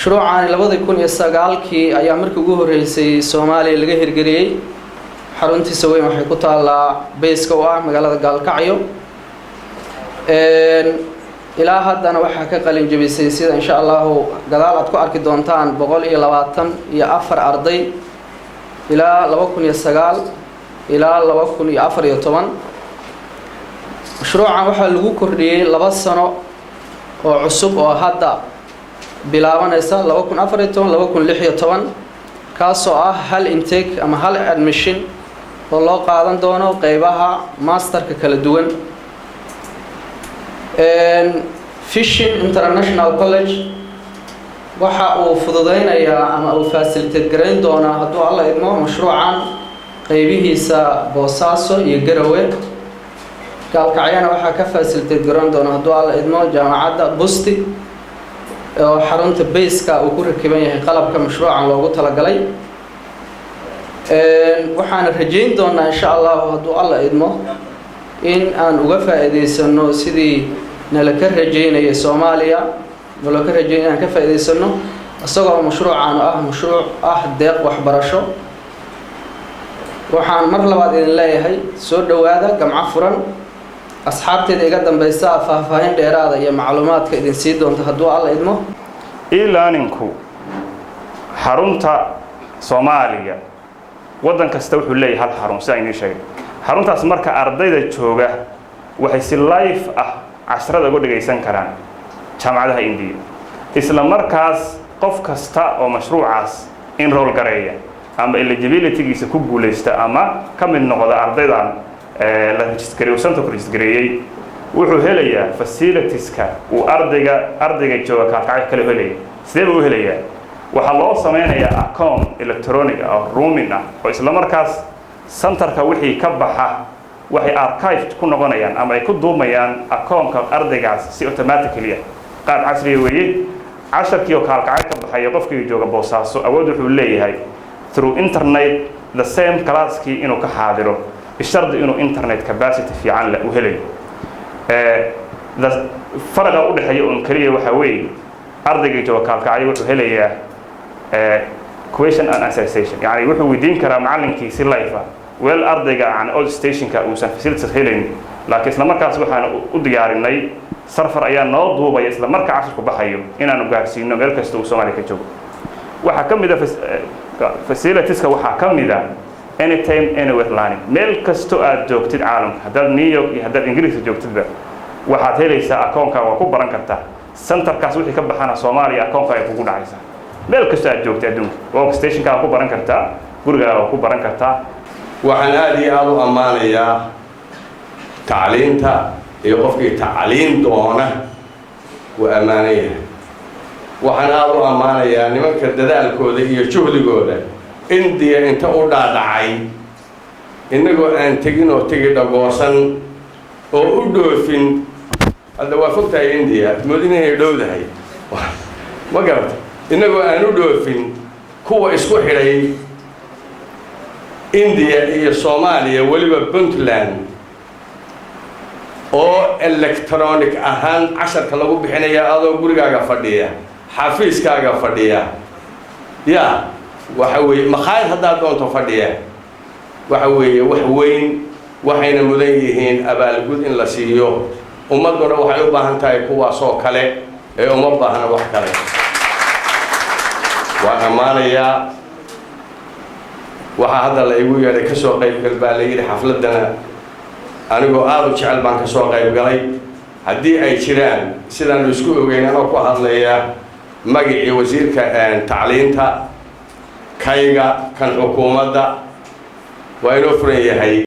مشروعان لبضي يكون يستقال كي أيام مركوجه رئيسي سومالي اللي جه الجري حرونتي سوي ما حيكون على بيس كوا مقالة قال كعيو إلى هذا أنا وحكي قليل جبي سيدا إن شاء الله قدالة تكو أركي دونتان بقول إلى لواتن يأفر أرضي إلى لوكن يستقال إلى لوكن يأفر يطمن مشروعا waxa lagu kordhiyay 2 sano oo cusub oo hadda bilaabanaysa 2014-2016 kaasoo ah hal intake ama hal admission oo loo qaadan doono qaybaha masterka kala duwan Fishing International College waxa uu fududeynayaa ama uu facilitate gareyn doonaa hadduu alla idmo mashruucan qaybihiisa Boosaaso iyo Garowe كالكعيان وحا كفاسلتي جران دون هدو على إدمو جامعة بوستي حرونت بيسكا وكل كبير قلب كمشروع عن لوجو تلاقلي وحنا رجين دون إن شاء الله هدو على إدمو إن أن وقفة إديسنو سيدي نلك رجين يا سوماليا ولك رجين أن كفة إديسنو الصغر مشروع عن مشروع ديق وحبرشو وحنا مرة بعد إذن الله هي سود هذا كم عفرا أصحابتي إذا قدم بيسا فاهمين ديرادة هي معلومات كإذن سيدو أنت هدوء على إدمه إيلانينكو حرونتا صوماليا ودن كستوحوا لي هالحرون سايني شيء حرونتا اسمركا أرضيدا جوغا وحيسي لايف عشرة قد جيسان كران جامعة إندية إسلام مركز قف كستا أو مشروع عاس إن رول قرية أما eligibility جيس كوبو ليستا أما كم من نقطة أرضيدا la registrey santo registrey wuxuu helayaa facilitieska uu ardayga jooga ka kale helay sidee uu helayaa waxa loo sameeyaa account electronic oo roaming ah oo isla markaas centerka wixii ka baxa waxay archived ku noqonayaan ama ay ku duumayaan account-ka ardaygaas si automatically qaab casri weeye casharkii oo kaalkacay ka baxay qofkii jooga Boosaaso awood wuxuu leeyahay through internet the same class-kii inuu ka xaadiro الشرط إنه إنترنت capacity في عن لا وهلي فرق أقول حقيقة أنكرية وحوي أرضي جوا كالكعي وهلي question and association يعني وحوي دين كرام معلم كي سير لايفا والأرضي عن all station كأوسن فسيلة هيلين لكن لما كان سبحانه وديارني صرف أيام نوضه بيس لما كان عشر كبحيو إن أنا جالسين نقول كستو سومالي كجو وحكم إذا فسيلة تسكا وحكم إذا anytime anywhere learning meel kasto aad joogtid caalamka hadda New York iyo hadda Ingiriis joogtidba waxaad helaysaa account-ka waa ku baran kartaa centerkaas wixii ka baxana Soomaaliya account-ka ay kugu dhacaysaa meel kasto aad joogtid adduunka workstation-ka ku baran kartaa gurigaaga ku baran kartaa waxaan aad iyo aad u amaanayaa tacliinta iyo qofkii tacliin doona waa amaanaya waxaan aad u amaanayaa nimanka dadaalkooda iyo juhdigooda India inta u dhaadhacay inagoo aan tegin oo tegi dhagoosan oo u dhoofin hadda waa fogtahay India moodinay dhowdahay ma garata inagoo aan u dhoofin kuwa isku xidhay India iyo Soomaaliya waliba Puntland oo electronic ahaan casharka lagu bixinayaa adoo gurigaaga fadhiya xafiiskaaga fadhiya ya وحوي مخايل هذا دون تفرديه وحوي وحوين وحين مذيهين أبال جود إن لسيو ومدنا وحيو بهن تاي كوا صو كله وما بهن واحد كله وأمانيا وهذا اللي يقول يعني كسر قيب البالي حفلتنا أنا جو أرو شعل بان كسر قيب قلي هدي أي شيران سيدنا نسكو وين أنا كوا هذا اللي مجيء وزير كتعليمته كايغا كان حكومة وإنه فريه هاي